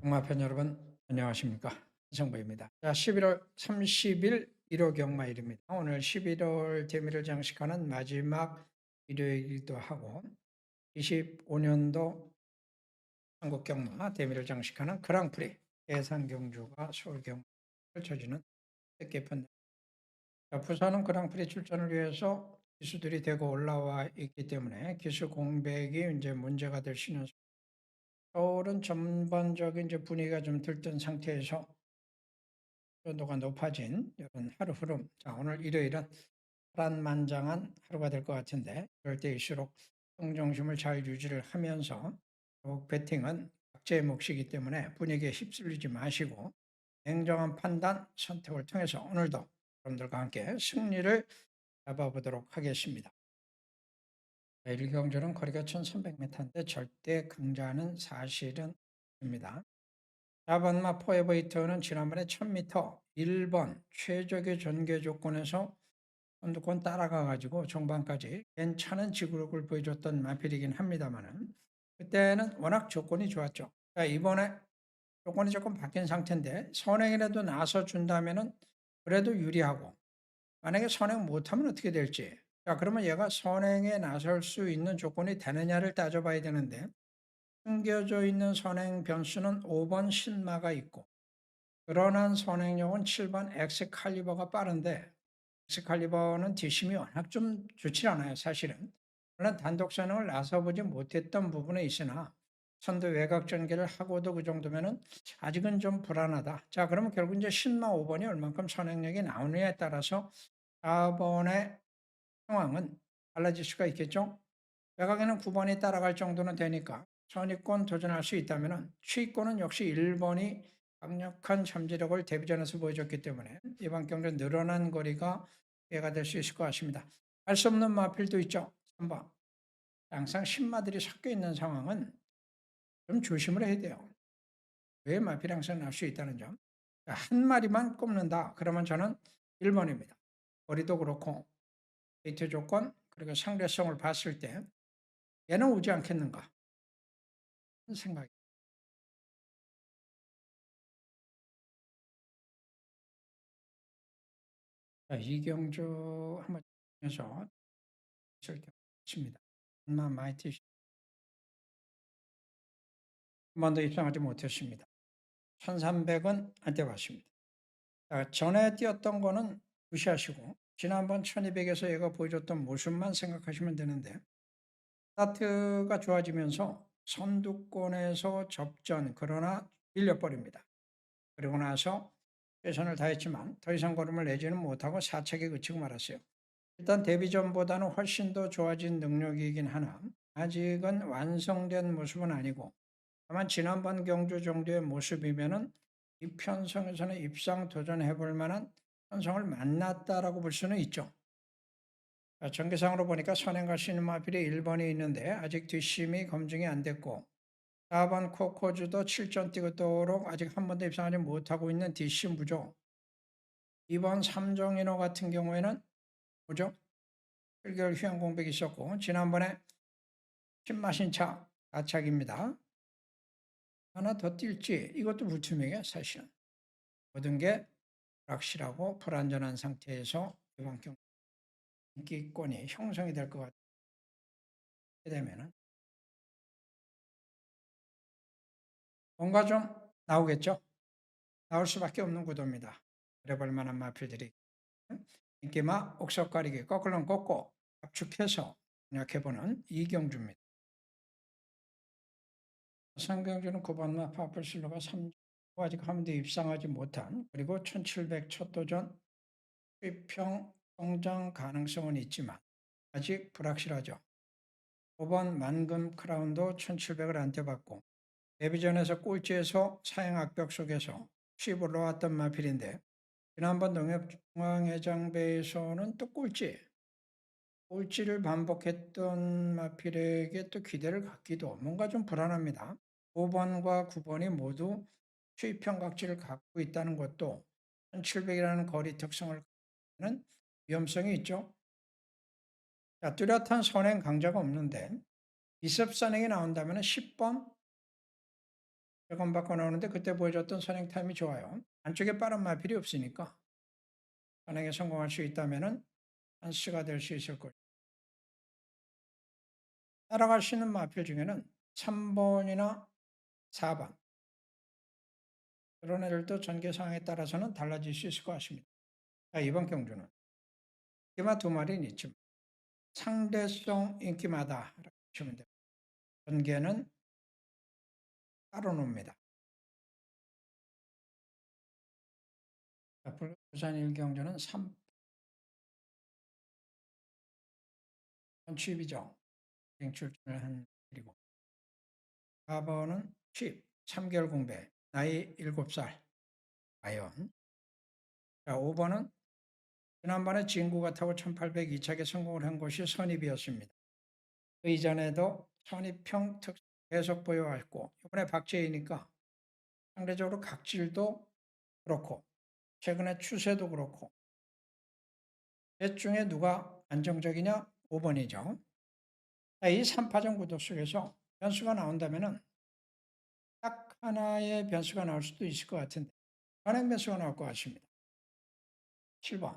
경마편 여러분 안녕하십니까? 성부입니다. 자, 11월 30일 일요경마일입니다. 오늘 11월 대미를 장식하는 마지막 일요일이기도 하고 25년도 한국경마 대미를 장식하는 그랑프리 예산경주가 서울경마에 펼쳐지는 뜻깊은 날. 부산은 그랑프리 출전을 위해서 기수들이 대거 올라와 있기 때문에 기수 공백이 이제 문제가 될 수 있는 서울은 전반적인 이제 분위기가 좀 들뜬 상태에서 온도가 높아진 이런 하루 흐름. 자, 오늘 일요일은 파란만장한 하루가 될 것 같은데 이럴 때일수록 평정심을 잘 유지를 하면서 더욱 배팅은 각자의 몫이기 때문에 분위기에 휩쓸리지 마시고 냉정한 판단, 선택을 통해서 오늘도 여러분들과 함께 승리를 잡아보도록 하겠습니다. 일경주는 거리가 1300m인데 절대 강자는 사실은 입니다. 4번 포에버 히터는 지난번에 1000m 1번 최적의 전개 조건에서 선두권 따라가가지고 종반까지 괜찮은 지구력을 보여줬던 마필이긴 합니다만은 그때는 워낙 조건이 좋았죠. 자, 이번에 조건이 조금 바뀐 상태인데 선행이라도 나서 준다면은 그래도 유리하고 만약에 선행 못하면 어떻게 될지. 자, 그러면 얘가 선행에 나설 수 있는 조건이 되느냐를 따져봐야 되는데 숨겨져 있는 선행 변수는 5번 신마가 있고 드러난 선행력은 7번 엑스칼리버가 빠른데 엑스칼리버는 뒷심이 워낙 좀 좋지 않아요, 사실은. 물론 단독 선행을 나서보지 못했던 부분에 있으나 선두 외곽 전개를 하고도 그 정도면은 아직은 좀 불안하다. 자, 그러면 결국 이제 신마 5번이 얼만큼 선행력이 나오느냐에 따라서 4번의 상황은 달라질 수가 있겠죠. 외곽에는 9번이 따라갈 정도는 되니까 선위권 도전할 수 있다면 추위권은 역시 1번이 강력한 잠재력을 데뷔전에서 보여줬기 때문에 이번 경기 늘어난 거리가 기회가 될 수 있을 것 같습니다. 알 수 없는 마필도 있죠. 3번. 항상 신마들이 섞여 있는 상황은 좀 조심을 해야 돼요. 왜 마필이 항상 날 수 있다는 점. 한 마리만 꼽는다. 그러면 저는 1번입니다. 거리도 그렇고 데이트 조건 그리고 상대성을 봤을 때 얘는 오지 않겠는가 하는 생각이. 자, 이경주 한번 해서 습니다 만 많이 뛰시 한 번도 입상하지 못했습니다. 1300은 안 뛰어봤습니다. 자, 전에 뛰었던 거는 무시하시고 지난번 1200에서 얘가 보여줬던 모습만 생각하시면 되는데 스타트가 좋아지면서 선두권에서 접전 그러나 밀려버립니다. 그리고 나서 최선을 다했지만 더 이상 걸음을 내지는 못하고 사책에 그치고 말았어요. 일단 데뷔전보다는 훨씬 더 좋아진 능력이긴 하나 아직은 완성된 모습은 아니고 다만 지난번 경주 정도의 모습이면은 이 편성에서는 입상 도전해 볼 만한 편성을 만났다라고 볼 수는 있죠. 전개상으로 보니까 선행과 시누마필이 1번이 있는데 아직 뒷심이 검증이 안 됐고 4번 코코주도 7전 뛰도록 아직 한 번도 입상하지 못하고 있는 뒷심 부족. 2번 삼정인호 같은 경우에는 뭐죠? 7개월 휴양 공백이 있었고 지난번에 신마신차 가착입니다. 하나 더 뛸지 이것도 불투명해 사실은. 모든 게 불확실하고 불안전한 상태에서 이번 경기 인기권이 형성이 될 것 같게 되면은 뭔가 좀 나오겠죠. 나올 수밖에 없는 구도입니다. 그래볼 만한 마필들이 인기마 옥석가리기 거꾸로는 꺾고 압축해서 공략해보는 이경주입니다. 상경주는 9번마 파플슬로가 3주 아직 한 번도 입상하지 못한 그리고 1700 첫 도전 수입형 성장 가능성은 있지만 아직 불확실하죠. 5번 만금 크라운도 1700을 안 뛰어봤고 데뷔전에서 꼴찌에서 사행 악벽 속에서 수입 올라왔던 마필인데 지난번 농협중앙회장배에서는 또 꼴찌를 반복했던 마필에게 또 기대를 갖기도 뭔가 좀 불안합니다. 5번과 9번이 모두 수입형 각질을 갖고 있다는 것도 1700이라는 거리 특성을 갖는 위험성이 있죠. 자, 뚜렷한 선행 강자가 없는데 비습 선행이 나온다면 10번 세건 받고 나오는데 그때 보여줬던 선행 타임이 좋아요. 안쪽에 빠른 마필이 없으니까 선행에 성공할 수 있다면 찬스가 될 수 있을 거예요. 따라갈 수 있는 마필 중에는 3번이나 4번. 그런 애들도 전개 상황에 따라서는 달라질 수 있을 것 같습니다. 자, 이번 경주는 인기마 두 마리는 있지만 상대성 인기마다 보시면 됩니다. 전개는 따로 놉니다. 부산 1경주는 3번 취입이죠. 쟁출전을 한 일이고 4번은 취입 3개월 공배 나이 7살 과연. 자, 5번은 지난번에 진구가 타고 1802착에 성공을 한 곳이 선입이었습니다. 그 이전에도 선입형 특성 계속 보여왔고 이번에 박제이니까 상대적으로 각질도 그렇고 최근에 추세도 그렇고 셋 중에 누가 안정적이냐? 5번이죠. 이 3파전 구도 속에서 변수가 나온다면 딱 하나의 변수가 나올 수도 있을 것 같은데 선행 변수가 나올 것 같습니다. 7번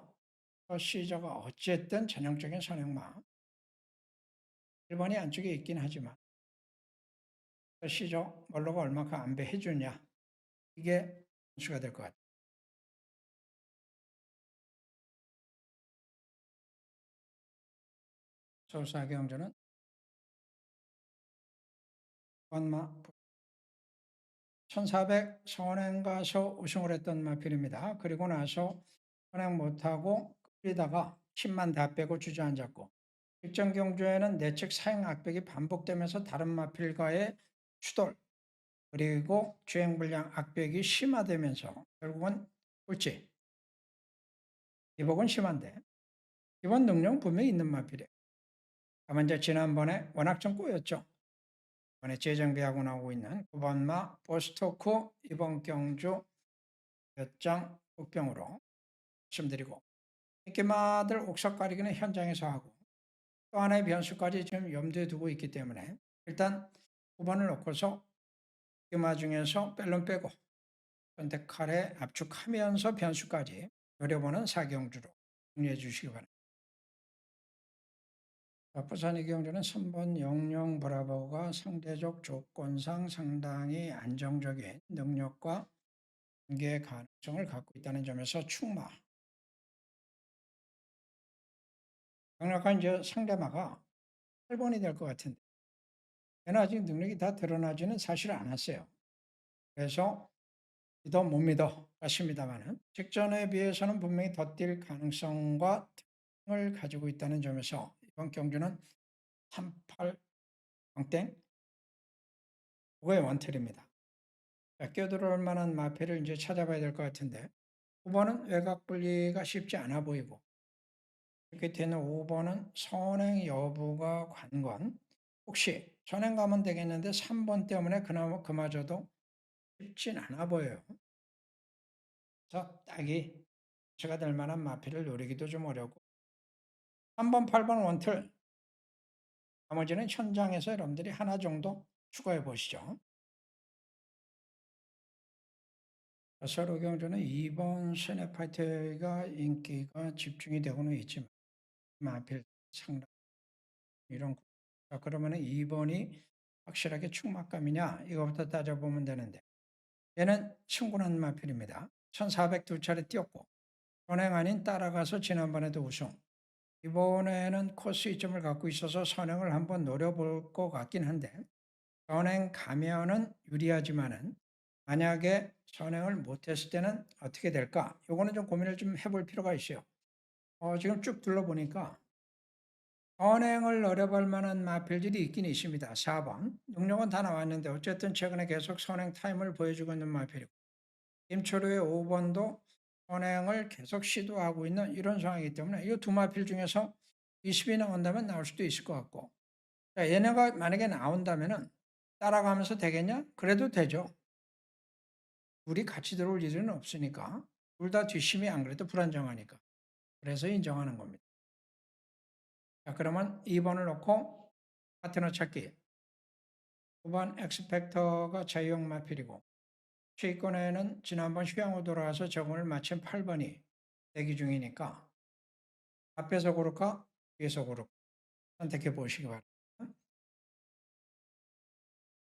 시저가 어쨌든 전형적인 선행마 1번이 안쪽에 있긴 하지만 시저 멀로가 얼마큼 안배해 주냐 이게 변수가 될 것 같아요. 서울사 경주는 원마 1400 선행 가서 우승을 했던 마필입니다. 그리고 나서 선행 못하고 끌리다가 힘만 다 빼고 주저앉았고 직전 경주에는 내측 사행 악백이 반복되면서 다른 마필과의 추돌 그리고 주행불량 악백이 심화되면서 결국은 꼴찌. 기복은 심한데 기본 능력은 분명히 있는 마필이에요. 다만 이제 지난번에 워낙 좀 꼬였죠. 이번에 재정비하고 나오고 있는 9번마 보스토크 이번 경주 몇 장 복병으로 말씀드리고 인기마들 옥석 가리기는 현장에서 하고 또 하나의 변수까지 지금 염두에 두고 있기 때문에 일단 9번을 놓고서 인기마 중에서 뺄론 빼고 선택칼에 압축하면서 변수까지 노려보는 사경주로 정리해 주시기 바랍니다. 부산의 경주는 3번 영영 브라보가 상대적 조건상 상당히 안정적인 능력과 전개 가능성을 갖고 있다는 점에서 충마. 강력한 이제 상대마가 8번이 될 것 같은데 얘는 아직 능력이 다 드러나지는 사실 않았어요. 그래서 믿어 못 믿어 같습니다만은 직전에 비해서는 분명히 더 뛸 가능성과 특징을 가지고 있다는 점에서 이번 경주는 38 광땡 그거의 원틀입니다. 끼어들어올 만한 마패를 이제 찾아봐야 될 것 같은데 5번은 외곽 분리가 쉽지 않아 보이고 이렇게 되는 5번은 선행 여부가 관건 혹시 선행 가면 되겠는데 3번 때문에 그나마 그마저도 쉽진 않아 보여요. 그래서 딱이 제가 될 만한 마패를 노리기도 좀 어렵고 3번, 8번 원틀 나머지는 현장에서 여러분들이 하나 정도 추가해 보시죠. 서로 경주는 2번 세네파이트가 인기가 집중이 되고는 있지만 마필 상당 이런 자, 그러면은 2번이 확실하게 충막감이냐 이거부터 따져보면 되는데 얘는 충분한 마필입니다. 1400 두 차례 뛰었고 선행 아닌 따라가서 지난번에도 우승 이번에는 코스 이점을 갖고 있어서 선행을 한번 노려볼 것 같긴 한데 선행 가면은 유리하지만은 만약에 선행을 못했을 때는 어떻게 될까? 요거는 좀 고민을 좀 해볼 필요가 있어요. 지금 쭉 둘러보니까 선행을 노려볼 만한 마필들이 있긴 있습니다. 4번 능력은 다 나왔는데 어쨌든 최근에 계속 선행 타임을 보여주고 있는 마필이고 김철우의 5번도 선행을 계속 시도하고 있는 이런 상황이기 때문에 이 두 마필 중에서 20이 나온다면 나올 수도 있을 것 같고 자, 얘네가 만약에 나온다면 따라가면서 되겠냐? 그래도 되죠. 둘이 같이 들어올 일은 없으니까 둘 다 뒷심이 안 그래도 불안정하니까 그래서 인정하는 겁니다. 자, 그러면 2번을 놓고 파트너 찾기 9번 엑스펙터가 자유형 마필이고 최위권에는 지난번 휴양호 돌아와서 적응을 마친 8번이 대기 중이니까 앞에서 고를까? 뒤에서 고를까? 선택해 보시기 바랍니다.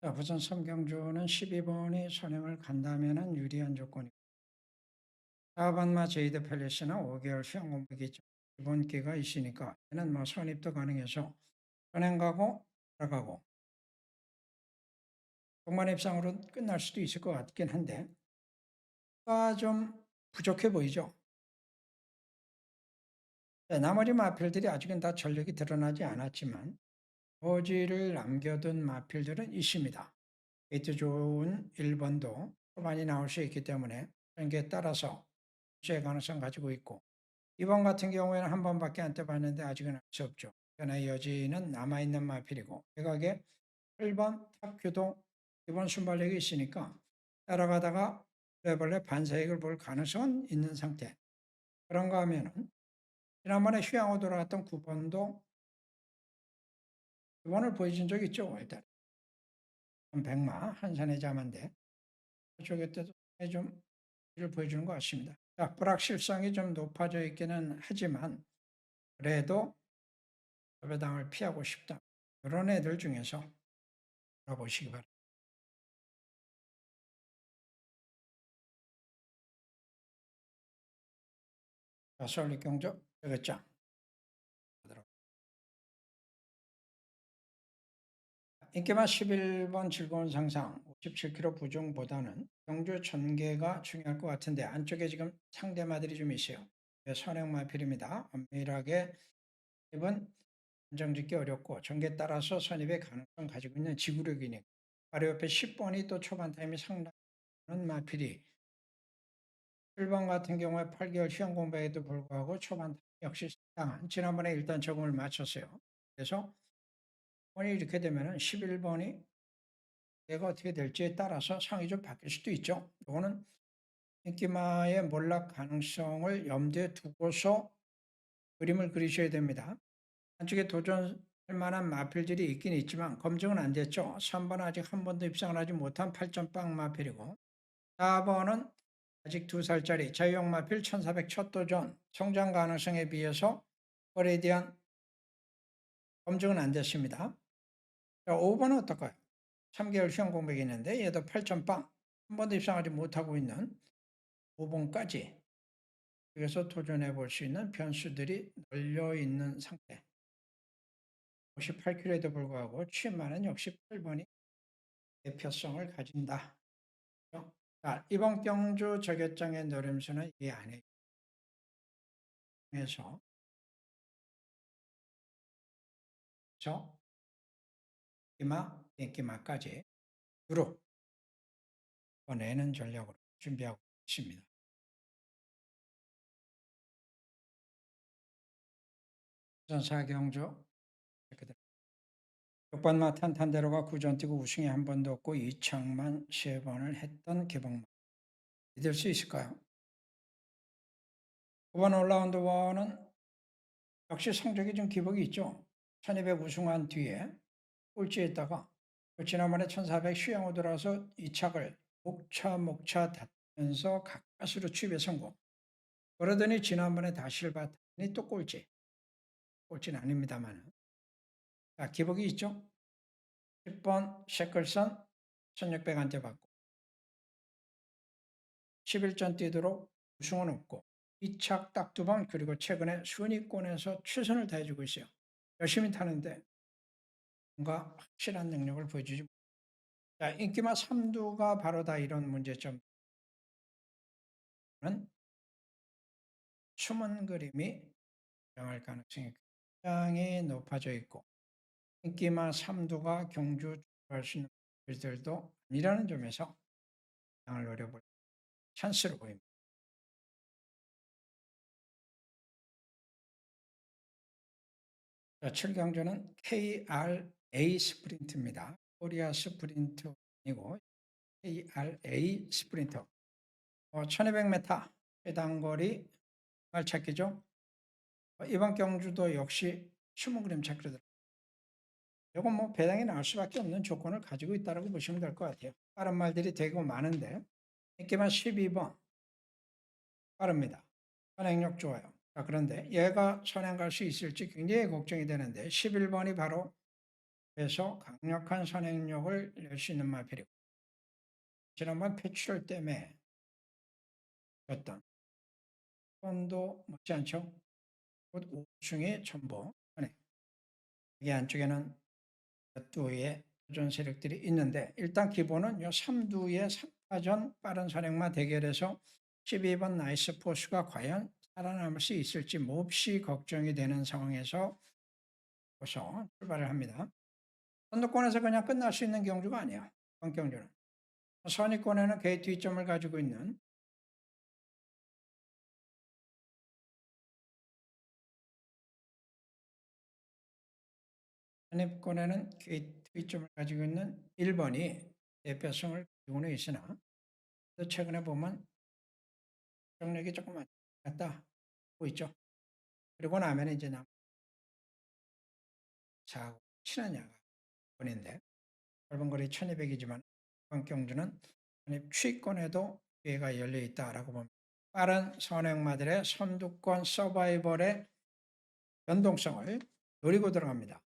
자, 우선 섬경주는 12번이 선행을 간다면 유리한 조건이고 4번마 제이드 팰리스나 5개월 휴양 공백이 기본기가 있으니까 얘는 뭐 선입도 가능해서 선행 가고 들어가고 동반 입상으로 끝날 수도 있을 것 같긴 한데 좀 부족해 보이죠. 네, 나머지 마필들이 아직은 다 전력이 드러나지 않았지만 거지를 남겨둔 마필들은 있습니다. 게이트 좋은 1번도 초반이 나올 수 있기 때문에 전개에 따라서 수의 가능성 가지고 있고 2번 같은 경우에는 한 번밖에 안 떠봤는데 아직은 알 수 없죠. 변화의 여지는 남아있는 마필이고 대각에 1번 탑큐도 기본 순발력이 있으니까 따라가다가 레벨의 반사익을 볼 가능성은 있는 상태. 그런가 하면은 지난번에 휴양호 돌아왔던 9번도 9번을 보여준 적 있죠. 일단 백마 한산의 자만데 그쪽에 때도 좀 를 보여주는 것 같습니다. 자, 불확실성이 좀 높아져 있기는 하지만 그래도 패배당을 피하고 싶다. 그런 애들 중에서 알아보시기 바랍니다. 자, 서울립경조 저격장 인기만 11번 즐거운 상상 57km 부종보다는 경주 전개가 중요할 것 같은데 안쪽에 지금 상대마들이 좀 있어요. 선행마필입니다. 엄밀하게 입은 안정짓기 어렵고 전개 따라서 선입의 가능성 가지고 있는 지구력이니까 바로 옆에 10번이 또 초반 타임이 상당한 마필이 1번 같은 경우에 8개월 휴양 공백에도 불구하고 초반 타임 역시 상당한 지난번에 일단 적응을 마쳤어요. 그래서 번이 이렇게 되면 11번이 얘가 어떻게 될지에 따라서 상이 좀 바뀔 수도 있죠. 이거는 인기마의 몰락 가능성을 염두에 두고서 그림을 그리셔야 됩니다. 한쪽에 도전할 만한 마필들이 있긴 있지만 검증은 안 됐죠. 3번은 아직 한 번도 입상을 하지 못한 8점빵 마필이고 4번은 아직 2살짜리 자유형 마필 1400 첫 도전 성장 가능성에 비해서 거래에 대한 검증은 안 됐습니다. 자, 5번은 어떨까요? 3개월 휴양 공백이 있는데 얘도 8점빵 한 번도 입상하지 못하고 있는 5번까지 여기서 도전해 볼 수 있는 변수들이 널려 있는 상태. 58km에도 불구하고 취임만은 역시 8번이 대표성을 가진다. 자, 이번 경주 저격장의 노림수는 이 안에서 이마, 인기마까지 주로 보내는 전략으로 준비하고 있습니다. 전사경주 6번마 탄탄대로가 구전 뛰고 우승이 한 번도 없고 이창만 3번을 했던 개봉마 믿을 수 있을까요? 9번 올라운드 원은 역시 성적이 좀 기복이 있죠. 1200 우승한 뒤에 꼴찌했다가 지난번에 1400 휴양호 들어서 2착을 목차 닿으면서 가까스로 취입에 성공. 그러더니 지난번에 다시를 봤더니 또 꼴찌. 꼴찌는 아닙니다만. 자, 기복이 있죠. 10번 셰클선 1600한테 받고 11전 뛰도록 우승은 없고 2착 딱 2번 그리고 최근에 순위권에서 최선을 다해주고 있어요. 열심히 타는데 뭔가 확실한 능력을 보여주지 못해요. 자, 인기마 3두가 바로 다 이런 문제점은 숨은 그림이 정할 가능성이 굉장히 높아져 있고 인기마 3두가 경주 출발할 수 있는 들도 아니라는 점에서 양을 노려볼 찬스로 보입니다. 자, 7강조는 KRA 스프린트입니다. 코리아 스프린트 아니고 KRA 스프린터 1200m 해당거리 말찾기죠. 이번 경주도 역시 숨은 그림 찾기로 들어갑니다. 이건 뭐 배당이 나올 수밖에 없는 조건을 가지고 있다고 보시면 될 것 같아요. 다른 말들이 되고 많은데 인기만 12번 빠릅니다. 선행력 좋아요. 자, 그런데 얘가 선행 갈 수 있을지 굉장히 걱정이 되는데 11번이 바로 그래서 강력한 선행력을 낼 수 있는 마필이고 지난번 패출혈 때문에 졌던 번도 못지않죠. 곧 5층의 전보 선행. 여기 안쪽에는 몇 두의 도전 세력들이 있는데 일단 기본은 요 3두의 3파전 빠른 선행마 대결에서 12번 나이스 포수가 과연 살아남을 수 있을지 몹시 걱정이 되는 상황에서 보서 출발을 합니다. 선두권에서 그냥 끝날 수 있는 경주가 아니에요. 이번 경주는. 선위권에는 게이트 2점을 가지고 있는 선입권에는 게이트 2점을 가지고 있는 1번이 대표성을 가지고는 있으나 또 최근에 보면 정력이 조금 왔다 갔다 하고 있죠. 그리고 나면 이제 사고 친한 야가 본인데 짧은 거리 1200이지만 이번 경주는 선입 추이권에도 기회가 열려 있다라고 봅니다. 빠른 선행마들의 선두권 서바이벌의 연동성을 노리고 들어갑니다.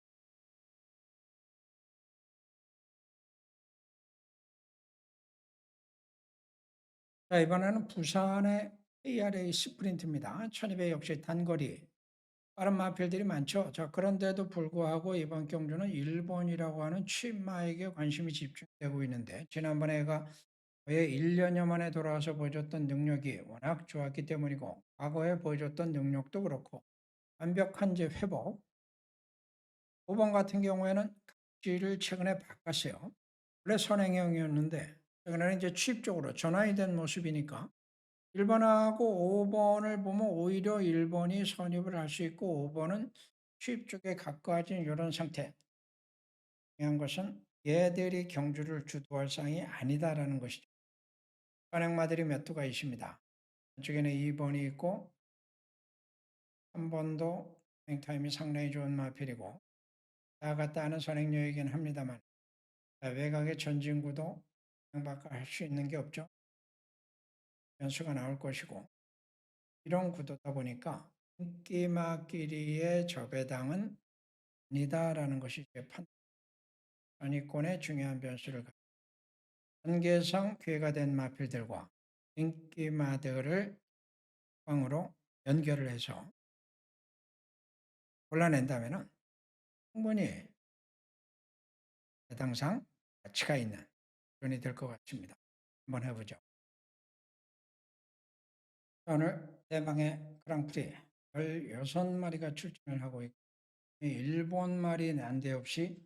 자, 이번에는 부산의 ARA 스프린트입니다. 1200 역시 단거리 빠른 마필들이 많죠. 자, 그런데도 불구하고 이번 경주는 일본이라고 하는 취마에게 관심이 집중되고 있는데 지난번에가 거의 1년여 만에 돌아와서 보여줬던 능력이 워낙 좋았기 때문이고 과거에 보여줬던 능력도 그렇고 완벽한 이제 회복 5번 같은 경우에는 각지를 최근에 바꿨어요. 원래 선행형이었는데 최근에는 이제 취입 쪽으로 전환이 된 모습이니까 1번하고 5번을 보면 오히려 1번이 선입을 할 수 있고 5번은 취입 쪽에 가까워진 이런 상태. 중요한 것은 얘들이 경주를 주도할 상이 아니다라는 것이죠. 선행마들이 몇 두가 있습니다. 한쪽에는 2번이 있고 3번도 선행타임이 상당히 좋은 마필이고 다 갔다 하는 선행료이긴 합니다만 외곽의 전진구도 양박할 수 있는 게 없죠. 변수가 나올 것이고 이런 구도다 보니까 인기마끼리의 저배당은 아니다라는 것이 제 판단권의 중요한 변수를 단계상 기회가 된 마필들과 인기마들을 광으로 연결을 해서 골라낸다면 충분히 배당상 가치가 있는 표현이 될 것 같습니다. 한번 해보죠. 오늘 대망의 그랑프리 16마리가 출전을 하고 있고 일본 말이 난데없이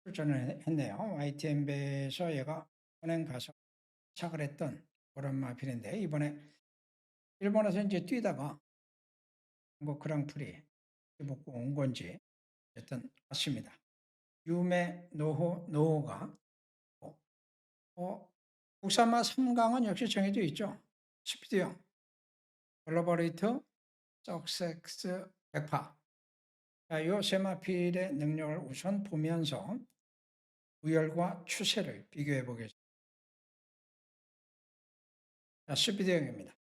출전을 했네요. YTN배에서 얘가 은행 가서 시작을 했던 그런 마필인데 이번에 일본에서 이제 뛰다가 뭐 그랑프리 먹고 온 건지 어쨌든 왔습니다. 유메 노호가 국산마 3강은 역시 정해져 있죠. 스피드형, 콜라보레이터, 석섹스, 백파. 자, 요 세 마필의 능력을 우선 보면서 우열과 추세를 비교해 보겠습니다. 자, 스피드형입니다.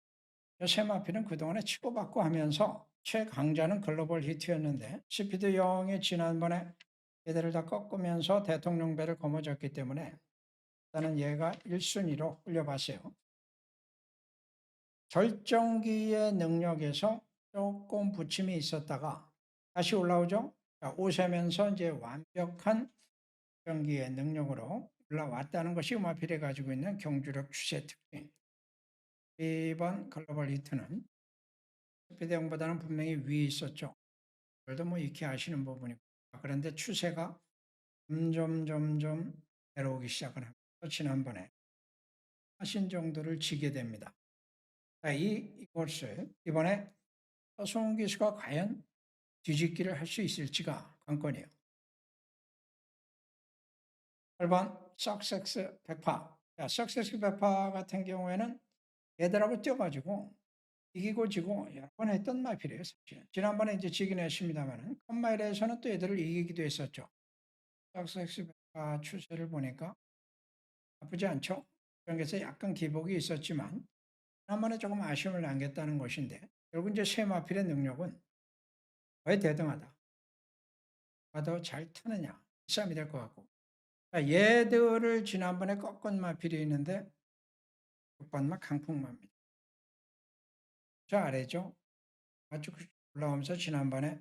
요 세 마필은 그동안에 치고받고 하면서 최강자는 글로벌 히트였는데 스피드형이 지난번에 얘들을 다 꺾으면서 대통령배를 거머쥐었기 때문에 일단은 얘가 1순위로 올려봤어요. 결정기의 능력에서 조금 부침이 있었다가 다시 올라오죠. 자, 오세면서 이제 완벽한 경기의 능력으로 올라왔다는 것이 마필이 가지고 있는 경주력 추세 특징. 이번 글로벌 히트는 스피드형보다는 분명히 위에 있었죠. 그래도 뭐 익히 아시는 부분이고. 그런데 추세가 점점 내려오기 시작을 합니다. 지난번에 하신 정도를 지게 됩니다. 자, 이것을 이번에 서승훈 기수가 과연 뒤집기를 할 수 있을지가 관건이에요. 8번 석섹스 백파. 자, 석섹스 백파 같은 경우에는 얘들하고 뛰어가지고 이기고 지고 여러 번 했던 마필이에요. 사실은. 지난번에 이제 지긴 했습니다만 컵마일에서는 또 얘들을 이기기도 했었죠. 석섹스 백파 추세를 보니까 나쁘지 않죠. 경기에서 약간 기복이 있었지만 지난번에 조금 아쉬움을 남겼다는 것인데 결국 이제 세 마필의 능력은 거의 대등하다. 누가 더 잘 타느냐 이 싸움이 될 것 같고 얘들을 지난번에 꺾은 마필이 있는데 6번마 강풍마입니다. 저 아래죠. 아주 올라오면서 지난번에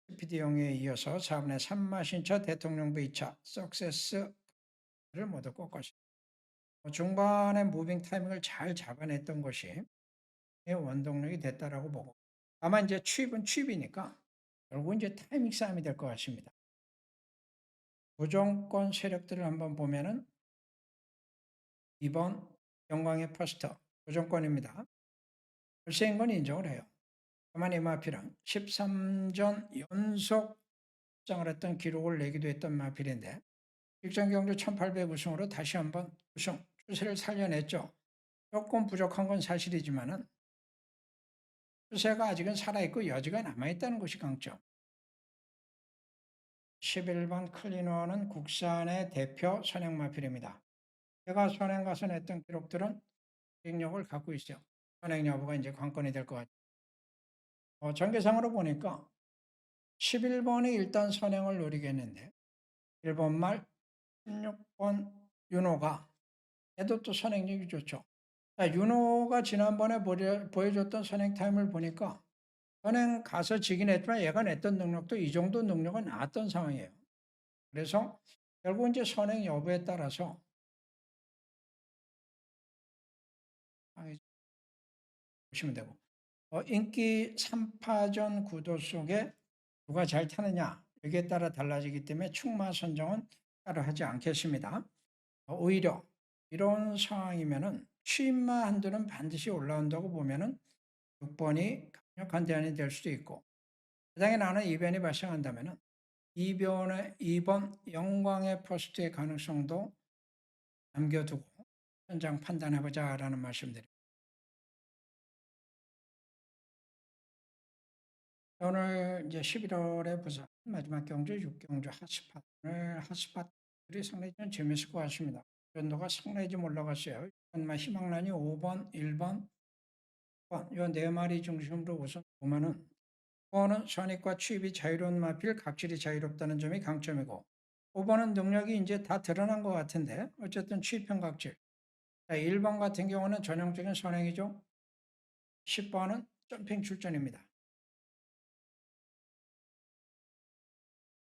CPD용에 이어서 4분의 3마 신차 대통령부 2차 석세스를 모두 꺾었습니다. 중반에 무빙 타이밍을 잘 잡아냈던 것이 원동력이 됐다라고 보고 다만 이제 취입은 취입이니까 결국 이제 타이밍 싸움이 될 것 같습니다. 부정권 세력들을 한번 보면은 2번 영광의 퍼스터 부정권입니다. 글쎄인 건 인정을 해요. 다만 이마필은 13전 연속 수상을 했던 기록을 내기도 했던 마필인데 직전경주 1800 우승으로 다시 한번 우승 추세를 살려냈죠. 조금 부족한 건 사실이지만은 추세가 아직은 살아있고 여지가 남아있다는 것이 강점. 11번 클리너는 국산의 대표 선행마필입니다. 제가 선행 가서 냈던 기록들은 수익력을 갖고 있어요. 선행 여부가 이제 관건이 될 것 같아요. 전개상으로 보니까 11번이 일단 선행을 노리겠는데 1번 말 16번 윤호가 얘도 또 선행력이 좋죠. 자, 윤호가 지난번에 보여줬던 선행 타임을 보니까 선행 가서 지긴 했지만 얘가 냈던 능력도 이 정도 능력은 나왔던 상황이에요. 그래서 결국 이제 선행 여부에 따라서 보시면 되고 인기 3파전 구도 속에 누가 잘 타느냐 여기에 따라 달라지기 때문에 충마 선정은 따로 하지 않겠습니다. 오히려 이런 상황이면은 취임마 한도는 반드시 올라온다고 보면은 6번이 강력한 대안이 될 수도 있고 만약에 나는 이변이 발생한다면은 2번 영광의 포스트의 가능성도 남겨두고 현장 판단해보자라는 말씀드립니다. 오늘 이제 11월에 부산 마지막 경주 6경주 핫스팟 오늘 핫스팟들이 상당히 좀 재밌을 것 같습니다. 연도가 상당히 좀 올라갔어요. 희망란이 5번, 1번, 6번 이 4마리 중심으로 우선 보면은 5번은 선입과 취입이 자유로운 마필 각질이 자유롭다는 점이 강점이고 5번은 능력이 이제 다 드러난 것 같은데 어쨌든 취입형 각질 1번 같은 경우는 전형적인 선행이죠. 10번은 점핑 출전입니다.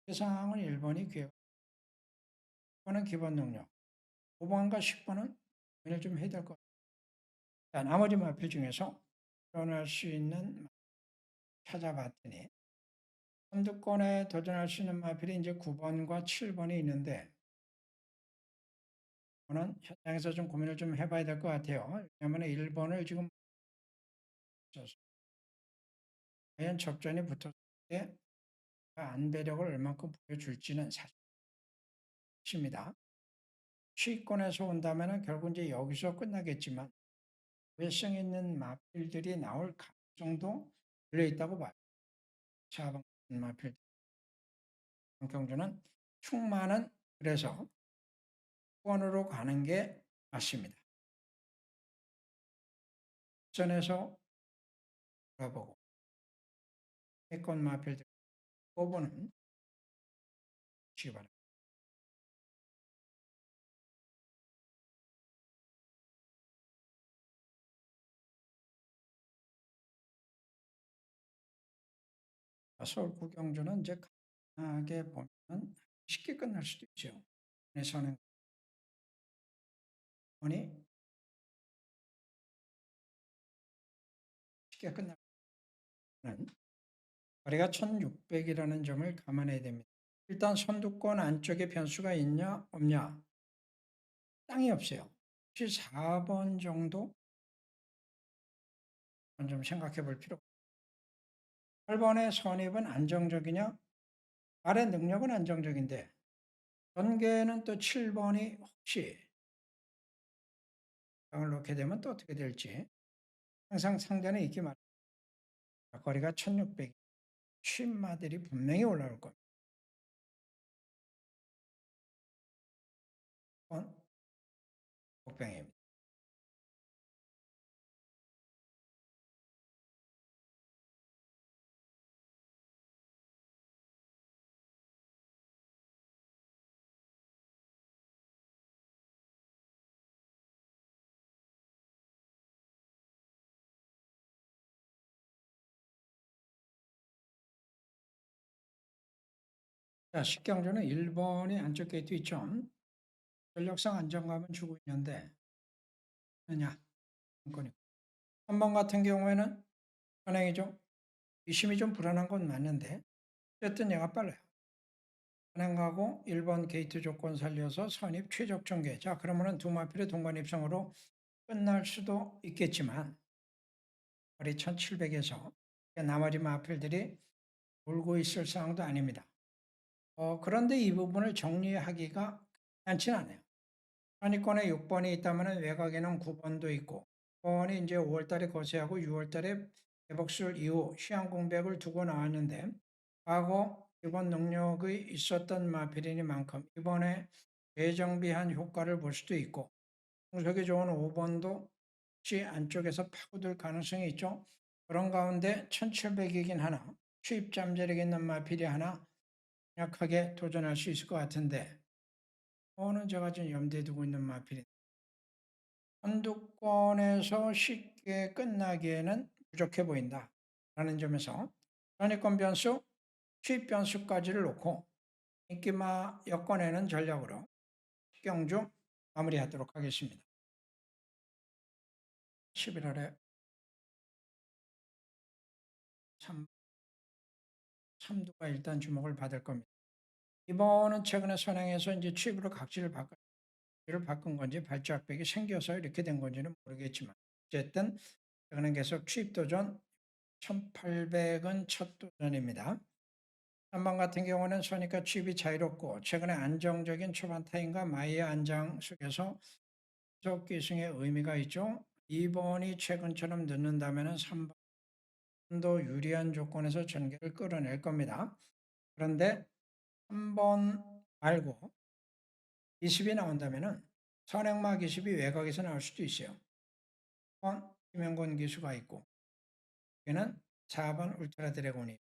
세상은 1번이 기억 10번은 기본 능력 5번과 10번은 고민을 좀 해야 될 것 같아요. 나머지 마필 중에서 도전할 수 있는 찾아봤더니 선두권에 도전할 수 있는 마필이 이제 9번과 7번이 있는데 저는 현장에서 좀 고민을 좀 해봐야 될 것 같아요. 왜냐하면 1번을 지금 과연 접전이 붙었을 때 안배력을 얼만큼 보여줄지는 사실입니다. 취권에서 온다면 결국 이제 여기서 끝나겠지만 외성 있는 마필들이 나올 가능성도 열려 있다고 봐요. 차방 마필 경주는 충만은 그래서 후원으로 가는 게 맞습니다. 전에서 돌아보고 해권 마필들 뽑으는 시기 바랍니다. 서울 구경주는 이제 강하게 보면 쉽게 끝날 수도 있죠. 에서는 보니 쉽게 끝나는 거리가 1600이라는 점을 감안해야 됩니다. 일단 선두권 안쪽에 변수가 있냐 없냐 땅이 없어요. 혹시 4번 정도 좀 생각해 볼 필요가 있어요. 8번의 선입은 안정적이냐? 말의 능력은 안정적인데 전개는 또 7번이 혹시 땅을 놓게 되면 또 어떻게 될지 항상 상대는 있기 마련입니다. 거리가 1600 쉰마들이 분명히 올라올 겁니다. 복병입니다. 자, 식경주는 1번이 안쪽 게이트 있죠. 전력상 안정감은 주고 있는데,느냐, 건이고. 3번 같은 경우에는 선행이죠. 이심이 좀 불안한 건 맞는데, 어쨌든 얘가 빨라요. 선행하고 1번 게이트 조건 살려서 선입 최적 전개. 자, 그러면은 두 마필의 동반 입성으로 끝날 수도 있겠지만, 거리 1700에서 나머지 마필들이 돌고 있을 상황도 아닙니다. 그런데 이 부분을 정리하기가 괜찮진 않아요. 선입권에 6번이 있다면 외곽에는 9번도 있고 9번이 이제 5월달에 거세하고 6월달에 대복술 이후 시향 공백을 두고 나왔는데 과거 기본 능력이 있었던 마필이니만큼 이번에 재정비한 효과를 볼 수도 있고 공석이 좋은 5번도 혹시 안쪽에서 파고들 가능성이 있죠. 그런 가운데 1700이긴 하나 수입 잠재력 있는 마필이 하나 약하게 도전할 수 있을 것 같은데 그거는 제가 지금 염두에 두고 있는 마필인데 선두권에서 쉽게 끝나기에는 부족해 보인다 라는 점에서 선입권 변수, 수입 변수까지를 놓고 인기마 여권에는 전략으로 식경주 마무리하도록 하겠습니다. 11월에 3두가 일단 주목을 받을 겁니다. 이번은 최근에 선행해서 이제 취입으로 각지를 바꾼 건지 발작백이 생겨서 이렇게 된 건지는 모르겠지만 어쨌든 최근에 계속 취입 도전 1800은 첫 도전입니다. 3번 같은 경우는 선입과 취입이 자유롭고 최근에 안정적인 초반 타임과 마이의 안장 속에서 계속 기승의 의미가 있죠. 2번이 최근처럼 늦는다면 3번도 유리한 조건에서 전개를 끌어낼 겁니다. 그런데 3번 말고 20이 나온다면 선행막 20이 외곽에서 나올 수도 있어요. 1번 김영권 기수가 있고 여기는 4번 울트라 드래곤이